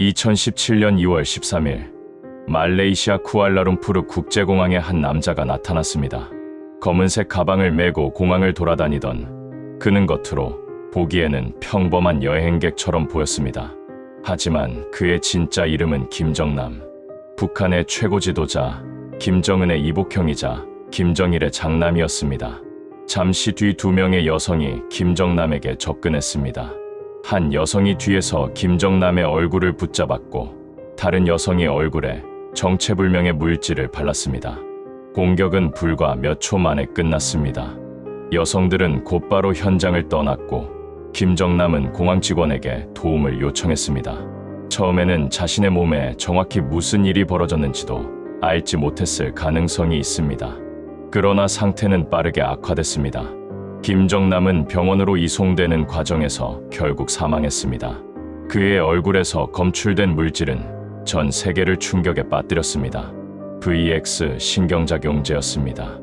2017년 2월 13일 말레이시아 쿠알라룸푸르 국제공항에 한 남자가 나타났습니다. 검은색 가방을 메고 공항을 돌아다니던 그는 겉으로 보기에는 평범한 여행객처럼 보였습니다. 하지만 그의 진짜 이름은 김정남, 북한의 최고 지도자 김정은의 이복형이자 김정일의 장남이었습니다. 잠시 뒤 두 명의 여성이 김정남에게 접근했습니다. 한 여성이 뒤에서 김정남의 얼굴을 붙잡았고 다른 여성이 얼굴에 정체불명의 물질을 발랐습니다. 공격은 불과 몇 초 만에 끝났습니다. 여성들은 곧바로 현장을 떠났고 김정남은 공항 직원에게 도움을 요청했습니다. 처음에는 자신의 몸에 정확히 무슨 일이 벌어졌는지도 알지 못했을 가능성이 있습니다. 그러나 상태는 빠르게 악화됐습니다. 김정남은 병원으로 이송되는 과정에서 결국 사망했습니다. 그의 얼굴에서 검출된 물질은 전 세계를 충격에 빠뜨렸습니다. VX 신경작용제였습니다.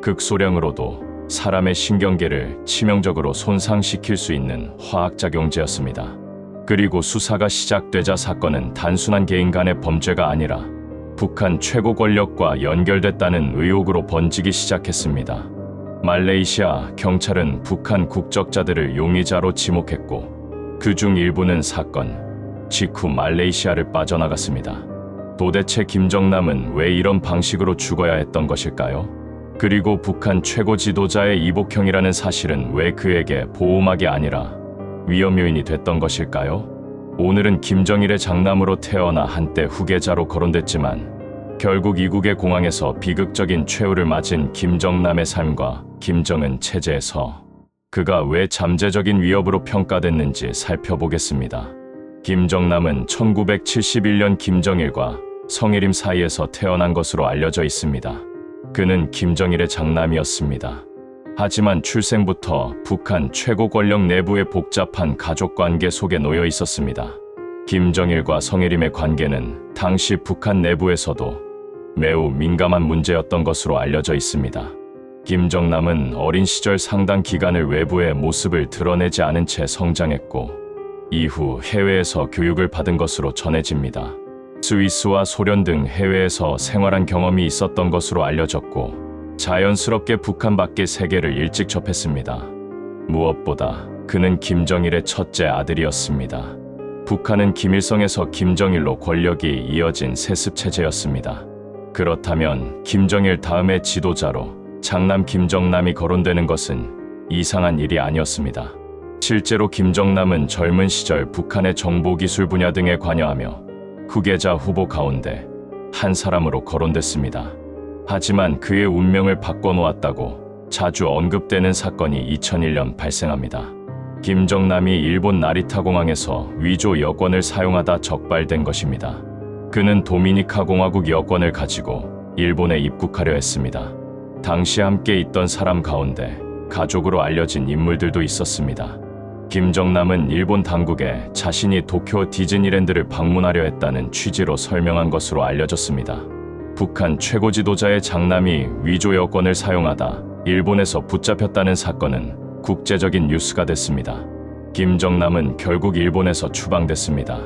극소량으로도 사람의 신경계를 치명적으로 손상시킬 수 있는 화학작용제였습니다. 그리고 수사가 시작되자 사건은 단순한 개인 간의 범죄가 아니라 북한 최고 권력과 연결됐다는 의혹으로 번지기 시작했습니다. 말레이시아 경찰은 북한 국적자들을 용의자로 지목했고 그중 일부는 사건 직후 말레이시아를 빠져나갔습니다. 도대체 김정남은 왜 이런 방식으로 죽어야 했던 것일까요? 그리고 북한 최고 지도자의 이복형이라는 사실은 왜 그에게 보호막이 아니라 위험 요인이 됐던 것일까요? 오늘은 김정일의 장남으로 태어나 한때 후계자로 거론됐지만 결국 이국의 공항에서 비극적인 최후를 맞은 김정남의 삶과 김정은 체제에서 그가 왜 잠재적인 위협으로 평가됐는지 살펴보겠습니다. 김정남은 1971년 김정일과 성일임 사이에서 태어난 것으로 알려져 있습니다. 그는 김정일의 장남이었습니다. 하지만 출생부터 북한 최고 권력 내부의 복잡한 가족관계 속에 놓여 있었습니다. 김정일과 성일임의 관계는 당시 북한 내부에서도 매우 민감한 문제였던 것으로 알려져 있습니다. 김정남은 어린 시절 상당 기간을 외부의 모습을 드러내지 않은 채 성장했고 이후 해외에서 교육을 받은 것으로 전해집니다. 스위스와 소련 등 해외에서 생활한 경험이 있었던 것으로 알려졌고 자연스럽게 북한 밖의 세계를 일찍 접했습니다. 무엇보다 그는 김정일의 첫째 아들이었습니다. 북한은 김일성에서 김정일로 권력이 이어진 세습체제였습니다. 그렇다면 김정일 다음의 지도자로 장남 김정남이 거론되는 것은 이상한 일이 아니었습니다. 실제로 김정남은 젊은 시절 북한의 정보기술 분야 등에 관여하며 후계자 후보 가운데 한 사람으로 거론됐습니다. 하지만 그의 운명을 바꿔놓았다고 자주 언급되는 사건이 2001년 발생합니다. 김정남이 일본 나리타 공항에서 위조 여권을 사용하다 적발된 것입니다. 그는 도미니카 공화국 여권을 가지고 일본에 입국하려 했습니다. 당시 함께 있던 사람 가운데 가족으로 알려진 인물들도 있었습니다. 김정남은 일본 당국에 자신이 도쿄 디즈니랜드를 방문하려 했다는 취지로 설명한 것으로 알려졌습니다. 북한 최고 지도자의 장남이 위조 여권을 사용하다 일본에서 붙잡혔다는 사건은 국제적인 뉴스가 됐습니다. 김정남은 결국 일본에서 추방됐습니다.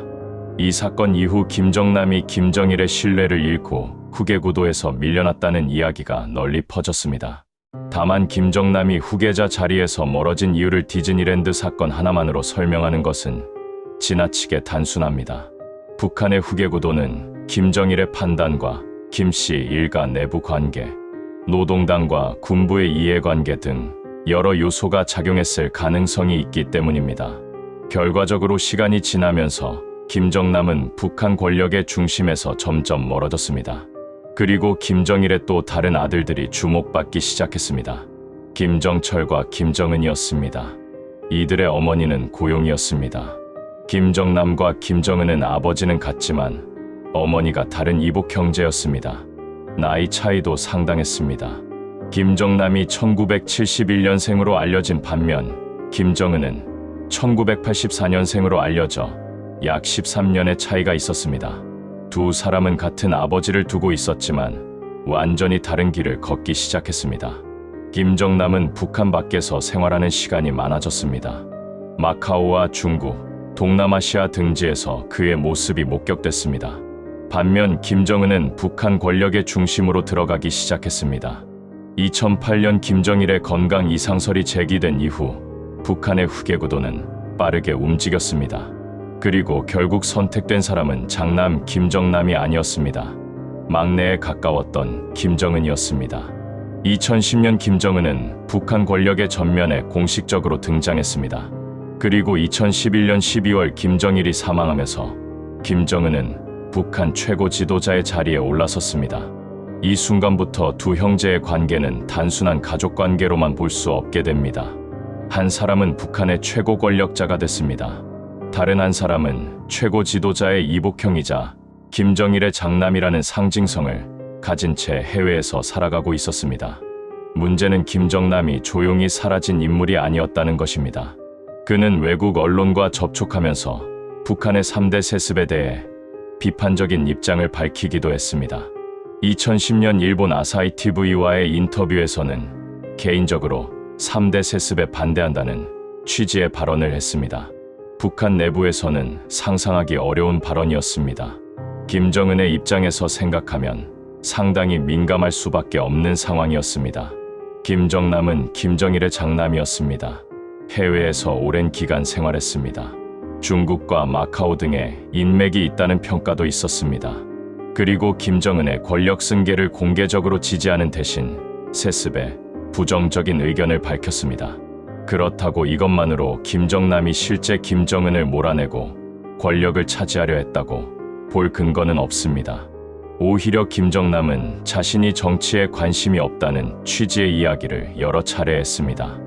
이 사건 이후 김정남이 김정일의 신뢰를 잃고 후계 구도에서 밀려났다는 이야기가 널리 퍼졌습니다. 다만 김정남이 후계자 자리에서 멀어진 이유를 디즈니랜드 사건 하나만으로 설명하는 것은 지나치게 단순합니다. 북한의 후계 구도는 김정일의 판단과 김씨 일가 내부 관계, 노동당과 군부의 이해관계 등 여러 요소가 작용했을 가능성이 있기 때문입니다. 결과적으로 시간이 지나면서 김정남은 북한 권력의 중심에서 점점 멀어졌습니다. 그리고 김정일의 또 다른 아들들이 주목받기 시작했습니다. 김정철과 김정은이었습니다. 이들의 어머니는 고용이었습니다. 김정남과 김정은은 아버지는 같지만 어머니가 다른 이복 형제였습니다. 나이 차이도 상당했습니다. 김정남이 1971년생으로 알려진 반면 김정은은 1984년생으로 알려져 약 13년의 차이가 있었습니다. 두 사람은 같은 아버지를 두고 있었지만 완전히 다른 길을 걷기 시작했습니다. 김정남은 북한 밖에서 생활하는 시간이 많아졌습니다. 마카오와 중국, 동남아시아 등지에서 그의 모습이 목격됐습니다. 반면 김정은은 북한 권력의 중심으로 들어가기 시작했습니다. 2008년 김정일의 건강 이상설이 제기된 이후 북한의 후계구도는 빠르게 움직였습니다. 그리고 결국 선택된 사람은 장남 김정남이 아니었습니다. 막내에 가까웠던 김정은이었습니다. 2010년 김정은은 북한 권력의 전면에 공식적으로 등장했습니다. 그리고 2011년 12월 김정일이 사망하면서 김정은은 북한 최고 지도자의 자리에 올라섰습니다. 이 순간부터 두 형제의 관계는 단순한 가족 관계로만 볼 수 없게 됩니다. 한 사람은 북한의 최고 권력자가 됐습니다. 다른 한 사람은 최고 지도자의 이복형이자 김정일의 장남이라는 상징성을 가진 채 해외에서 살아가고 있었습니다. 문제는 김정남이 조용히 사라진 인물이 아니었다는 것입니다. 그는 외국 언론과 접촉하면서 북한의 3대 세습에 대해 비판적인 입장을 밝히기도 했습니다. 2010년 일본 아사히 TV와의 인터뷰에서는 개인적으로 3대 세습에 반대한다는 취지의 발언을 했습니다. 북한 내부에서는 상상하기 어려운 발언이었습니다. 김정은의 입장에서 생각하면 상당히 민감할 수밖에 없는 상황이었습니다. 김정남은 김정일의 장남이었습니다. 해외에서 오랜 기간 생활했습니다. 중국과 마카오 등에 인맥이 있다는 평가도 있었습니다. 그리고 김정은의 권력 승계를 공개적으로 지지하는 대신 세습에 부정적인 의견을 밝혔습니다. 그렇다고 이것만으로 김정남이 실제 김정은을 몰아내고 권력을 차지하려 했다고 볼 근거는 없습니다. 오히려 김정남은 자신이 정치에 관심이 없다는 취지의 이야기를 여러 차례 했습니다.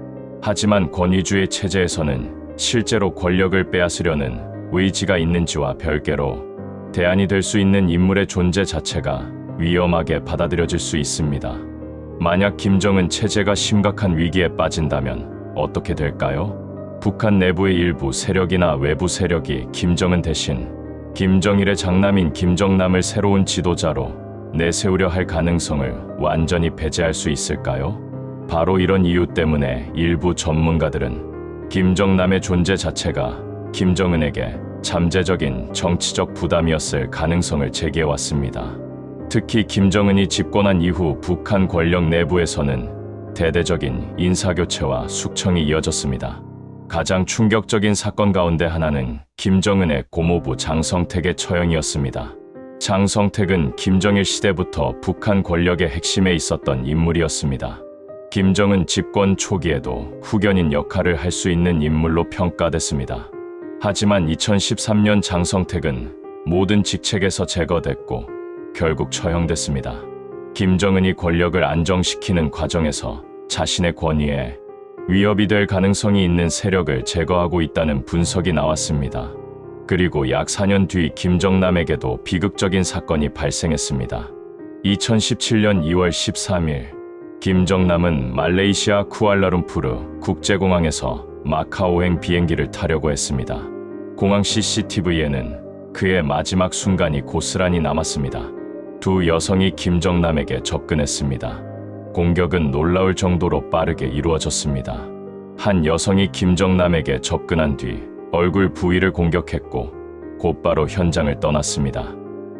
하지만 권위주의 체제에서는 실제로 권력을 빼앗으려는 의지가 있는지와 별개로 대안이 될 수 있는 인물의 존재 자체가 위험하게 받아들여질 수 있습니다. 만약 김정은 체제가 심각한 위기에 빠진다면 어떻게 될까요? 북한 내부의 일부 세력이나 외부 세력이 김정은 대신 김정일의 장남인 김정남을 새로운 지도자로 내세우려 할 가능성을 완전히 배제할 수 있을까요? 바로 이런 이유 때문에 일부 전문가들은 김정남의 존재 자체가 김정은에게 잠재적인 정치적 부담이었을 가능성을 제기해왔습니다. 특히 김정은이 집권한 이후 북한 권력 내부에서는 대대적인 인사교체와 숙청이 이어졌습니다. 가장 충격적인 사건 가운데 하나는 김정은의 고모부 장성택의 처형이었습니다. 장성택은 김정일 시대부터 북한 권력의 핵심에 있었던 인물이었습니다. 김정은 집권 초기에도 후견인 역할을 할 수 있는 인물로 평가됐습니다. 하지만 2013년 장성택은 모든 직책에서 제거됐고 결국 처형됐습니다. 김정은이 권력을 안정시키는 과정에서 자신의 권위에 위협이 될 가능성이 있는 세력을 제거하고 있다는 분석이 나왔습니다. 그리고 약 4년 뒤 김정남에게도 비극적인 사건이 발생했습니다. 2017년 2월 13일 김정남은 말레이시아 쿠알라룸푸르 국제공항에서 마카오행 비행기를 타려고 했습니다. 공항 CCTV에는 그의 마지막 순간이 고스란히 남았습니다. 두 여성이 김정남에게 접근했습니다. 공격은 놀라울 정도로 빠르게 이루어졌습니다. 한 여성이 김정남에게 접근한 뒤 얼굴 부위를 공격했고 곧바로 현장을 떠났습니다.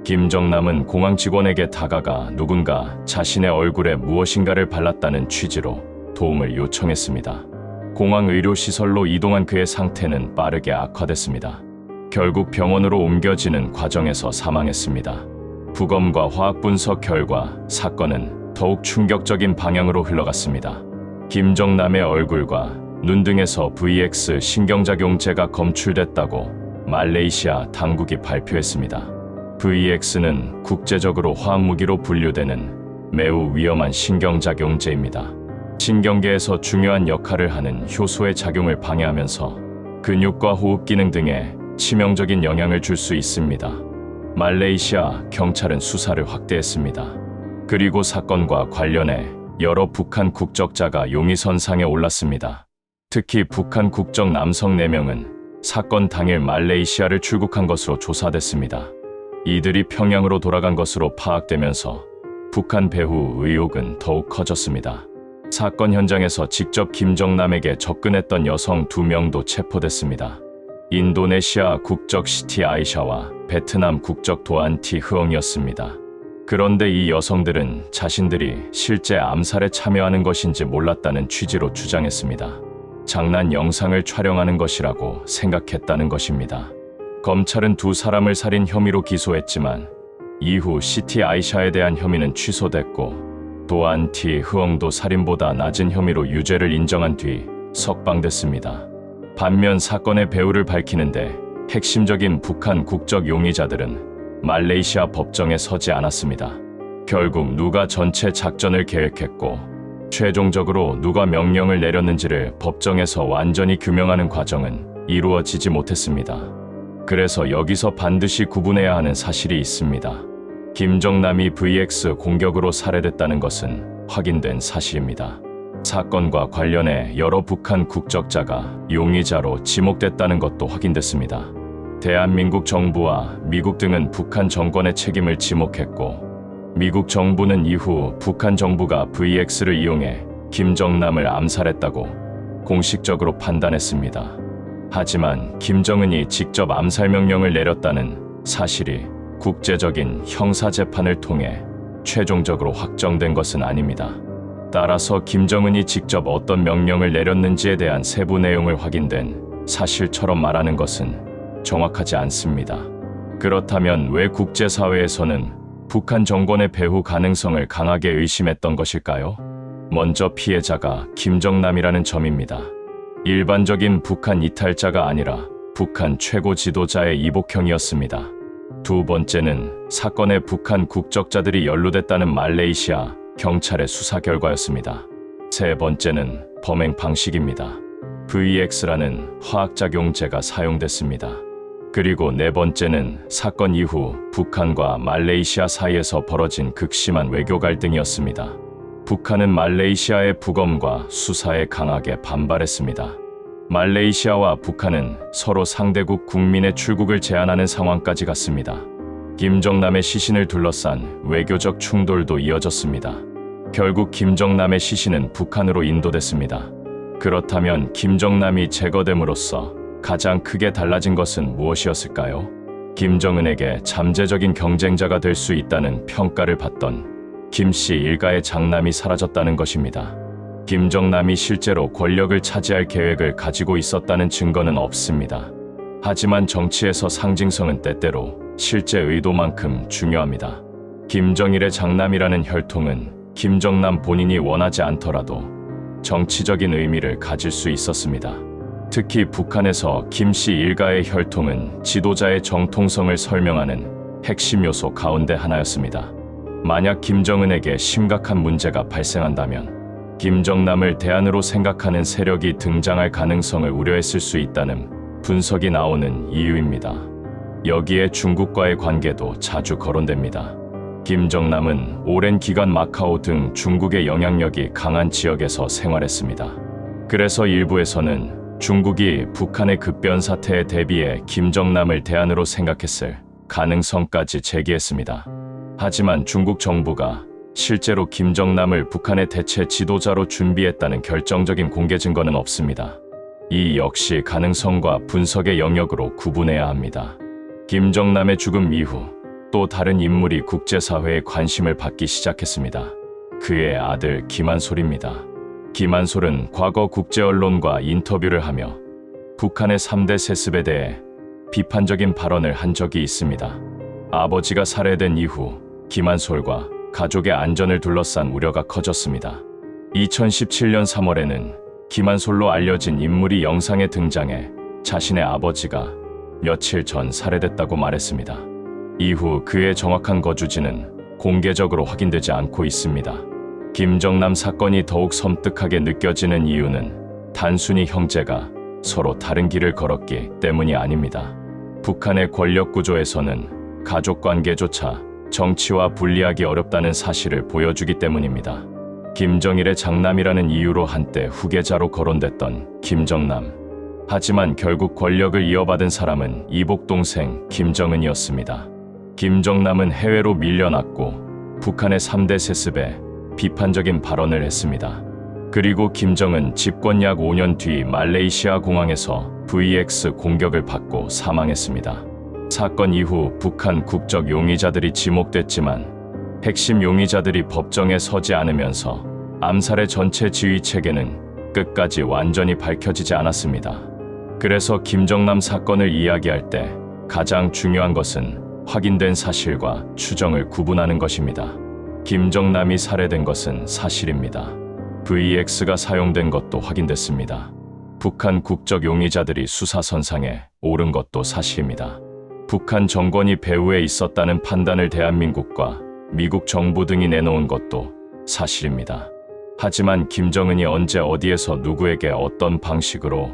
김정남은 공항 직원에게 다가가 누군가 자신의 얼굴에 무엇인가를 발랐다는 취지로 도움을 요청했습니다. 공항 의료시설로 이동한 그의 상태는 빠르게 악화됐습니다. 결국 병원으로 옮겨지는 과정에서 사망했습니다. 부검과 화학분석 결과 사건은 더욱 충격적인 방향으로 흘러갔습니다. 김정남의 얼굴과 눈 등에서 VX 신경작용제가 검출됐다고 말레이시아 당국이 발표했습니다. VX는 국제적으로 화학무기로 분류되는 매우 위험한 신경작용제입니다. 신경계에서 중요한 역할을 하는 효소의 작용을 방해하면서 근육과 호흡 기능 등에 치명적인 영향을 줄 수 있습니다. 말레이시아 경찰은 수사를 확대했습니다. 그리고 사건과 관련해 여러 북한 국적자가 용의선상에 올랐습니다. 특히 북한 국적 남성 4명은 사건 당일 말레이시아를 출국한 것으로 조사됐습니다. 이들이 평양으로 돌아간 것으로 파악되면서 북한 배후 의혹은 더욱 커졌습니다. 사건 현장에서 직접 김정남에게 접근했던 여성 2명도 체포됐습니다. 인도네시아 국적 시티 아이샤와 베트남 국적 도안 티 흐엉이었습니다. 그런데 이 여성들은 자신들이 실제 암살에 참여하는 것인지 몰랐다는 취지로 주장했습니다. 장난 영상을 촬영하는 것이라고 생각했다는 것입니다. 검찰은 두 사람을 살인 혐의로 기소했지만 이후 시티 아이샤에 대한 혐의는 취소됐고 도안 티 흐엉도 살인보다 낮은 혐의로 유죄를 인정한 뒤 석방됐습니다. 반면 사건의 배후를 밝히는데 핵심적인 북한 국적 용의자들은 말레이시아 법정에 서지 않았습니다. 결국 누가 전체 작전을 계획했고 최종적으로 누가 명령을 내렸는지를 법정에서 완전히 규명하는 과정은 이루어지지 못했습니다. 그래서 여기서 반드시 구분해야 하는 사실이 있습니다. 김정남이 VX 공격으로 살해됐다는 것은 확인된 사실입니다. 사건과 관련해 여러 북한 국적자가 용의자로 지목됐다는 것도 확인됐습니다. 대한민국 정부와 미국 등은 북한 정권의 책임을 지목했고 미국 정부는 이후 북한 정부가 VX를 이용해 김정남을 암살했다고 공식적으로 판단했습니다. 하지만 김정은이 직접 암살 명령을 내렸다는 사실이 국제적인 형사재판을 통해 최종적으로 확정된 것은 아닙니다. 따라서 김정은이 직접 어떤 명령을 내렸는지에 대한 세부 내용을 확인된 사실처럼 말하는 것은 정확하지 않습니다. 그렇다면 왜 국제사회에서는 북한 정권의 배후 가능성을 강하게 의심했던 것일까요? 먼저 피해자가 김정남이라는 점입니다. 일반적인 북한 이탈자가 아니라 북한 최고 지도자의 이복형이었습니다. 두 번째는 사건에 북한 국적자들이 연루됐다는 말레이시아 경찰의 수사 결과였습니다. 세 번째는 범행 방식입니다. VX라는 화학작용제가 사용됐습니다. 그리고 네 번째는 사건 이후 북한과 말레이시아 사이에서 벌어진 극심한 외교 갈등이었습니다. 북한은 말레이시아의 부검과 수사에 강하게 반발했습니다. 말레이시아와 북한은 서로 상대국 국민의 출국을 제한하는 상황까지 갔습니다. 김정남의 시신을 둘러싼 외교적 충돌도 이어졌습니다. 결국 김정남의 시신은 북한으로 인도됐습니다. 그렇다면 김정남이 제거됨으로써 가장 크게 달라진 것은 무엇이었을까요? 김정은에게 잠재적인 경쟁자가 될 수 있다는 평가를 받던 김씨 일가의 장남이 사라졌다는 것입니다. 김정남이 실제로 권력을 차지할 계획을 가지고 있었다는 증거는 없습니다. 하지만 정치에서 상징성은 때때로 실제 의도만큼 중요합니다. 김정일의 장남이라는 혈통은 김정남 본인이 원하지 않더라도 정치적인 의미를 가질 수 있었습니다. 특히 북한에서 김씨 일가의 혈통은 지도자의 정통성을 설명하는 핵심 요소 가운데 하나였습니다. 만약 김정은에게 심각한 문제가 발생한다면 김정남을 대안으로 생각하는 세력이 등장할 가능성을 우려했을 수 있다는 분석이 나오는 이유입니다. 여기에 중국과의 관계도 자주 거론됩니다. 김정남은 오랜 기간 마카오 등 중국의 영향력이 강한 지역에서 생활했습니다. 그래서 일부에서는 중국이 북한의 급변 사태에 대비해 김정남을 대안으로 생각했을 가능성까지 제기했습니다. 하지만 중국 정부가 실제로 김정남을 북한의 대체 지도자로 준비했다는 결정적인 공개 증거는 없습니다. 이 역시 가능성과 분석의 영역으로 구분해야 합니다. 김정남의 죽음 이후 또 다른 인물이 국제사회의 관심을 받기 시작했습니다. 그의 아들 김한솔입니다. 김한솔은 과거 국제언론과 인터뷰를 하며 북한의 3대 세습에 대해 비판적인 발언을 한 적이 있습니다. 아버지가 살해된 이후 김한솔과 가족의 안전을 둘러싼 우려가 커졌습니다. 2017년 3월에는 김한솔로 알려진 인물이 영상에 등장해 자신의 아버지가 며칠 전 살해됐다고 말했습니다. 이후 그의 정확한 거주지는 공개적으로 확인되지 않고 있습니다. 김정남 사건이 더욱 섬뜩하게 느껴지는 이유는 단순히 형제가 서로 다른 길을 걸었기 때문이 아닙니다. 북한의 권력 구조에서는 가족 관계조차 정치와 분리하기 어렵다는 사실을 보여주기 때문입니다. 김정일의 장남이라는 이유로 한때 후계자로 거론됐던 김정남. 하지만 결국 권력을 이어받은 사람은 이복 동생 김정은이었습니다. 김정남은 해외로 밀려났고 북한의 3대 세습에 비판적인 발언을 했습니다. 그리고 김정은 집권 약 5년 뒤 말레이시아 공항에서 VX 공격을 받고 사망했습니다. 사건 이후 북한 국적 용의자들이 지목됐지만 핵심 용의자들이 법정에 서지 않으면서 암살의 전체 지휘 체계는 끝까지 완전히 밝혀지지 않았습니다. 그래서 김정남 사건을 이야기할 때 가장 중요한 것은 확인된 사실과 추정을 구분하는 것입니다. 김정남이 살해된 것은 사실입니다. VX가 사용된 것도 확인됐습니다. 북한 국적 용의자들이 수사선상에 오른 것도 사실입니다. 북한 정권이 배후에 있었다는 판단을 대한민국과 미국 정부 등이 내놓은 것도 사실입니다. 하지만 김정은이 언제 어디에서 누구에게 어떤 방식으로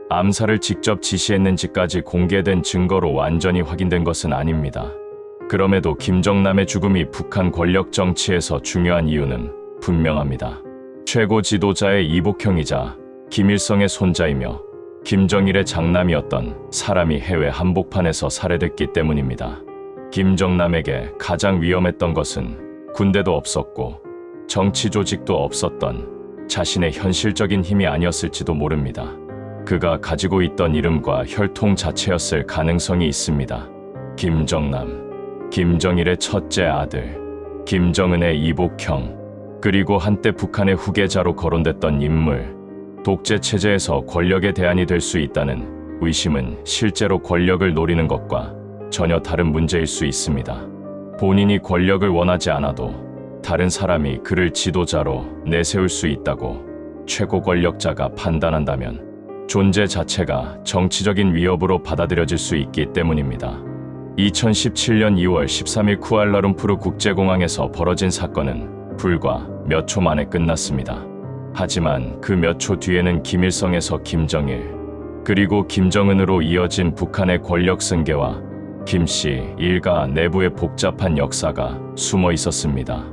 암살을 직접 지시했는지까지 공개된 증거로 완전히 확인된 것은 아닙니다. 그럼에도 김정남의 죽음이 북한 권력 정치에서 중요한 이유는 분명합니다. 최고 지도자의 이복형이자 김일성의 손자이며 김정일의 장남이었던 사람이 해외 한복판에서 살해됐기 때문입니다. 김정남에게 가장 위험했던 것은 군대도 없었고 정치 조직도 없었던 자신의 현실적인 힘이 아니었을지도 모릅니다. 그가 가지고 있던 이름과 혈통 자체였을 가능성이 있습니다. 김정남, 김정일의 첫째 아들, 김정은의 이복형, 그리고 한때 북한의 후계자로 거론됐던 인물, 독재 체제에서 권력의 대안이 될 수 있다는 의심은 실제로 권력을 노리는 것과 전혀 다른 문제일 수 있습니다. 본인이 권력을 원하지 않아도 다른 사람이 그를 지도자로 내세울 수 있다고 최고 권력자가 판단한다면 존재 자체가 정치적인 위협으로 받아들여질 수 있기 때문입니다. 2017년 2월 13일 쿠알라룸푸르 국제공항에서 벌어진 사건은 불과 몇 초 만에 끝났습니다. 하지만 그 몇 초 뒤에는 김일성에서 김정일, 그리고 김정은으로 이어진 북한의 권력 승계와 김씨 일가 내부의 복잡한 역사가 숨어 있었습니다.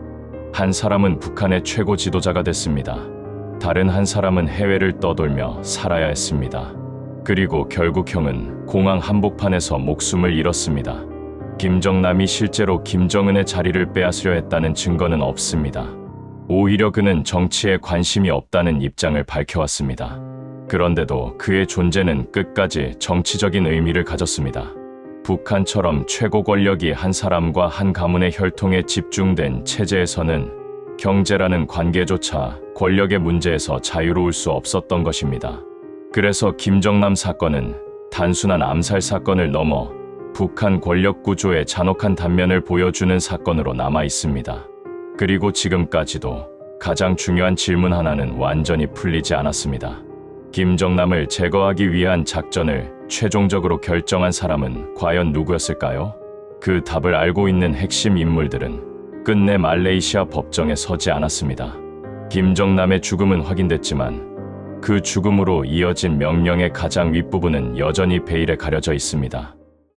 한 사람은 북한의 최고 지도자가 됐습니다. 다른 한 사람은 해외를 떠돌며 살아야 했습니다. 그리고 결국 형은 공항 한복판에서 목숨을 잃었습니다. 김정남이 실제로 김정은의 자리를 빼앗으려 했다는 증거는 없습니다. 오히려 그는 정치에 관심이 없다는 입장을 밝혀왔습니다. 그런데도 그의 존재는 끝까지 정치적인 의미를 가졌습니다. 북한처럼 최고 권력이 한 사람과 한 가문의 혈통에 집중된 체제에서는 경제라는 관계조차 권력의 문제에서 자유로울 수 없었던 것입니다. 그래서 김정남 사건은 단순한 암살 사건을 넘어 북한 권력 구조의 잔혹한 단면을 보여주는 사건으로 남아 있습니다. 그리고 지금까지도 가장 중요한 질문 하나는 완전히 풀리지 않았습니다. 김정남을 제거하기 위한 작전을 최종적으로 결정한 사람은 과연 누구였을까요? 그 답을 알고 있는 핵심 인물들은 끝내 말레이시아 법정에 서지 않았습니다. 김정남의 죽음은 확인됐지만 그 죽음으로 이어진 명령의 가장 윗부분은 여전히 베일에 가려져 있습니다.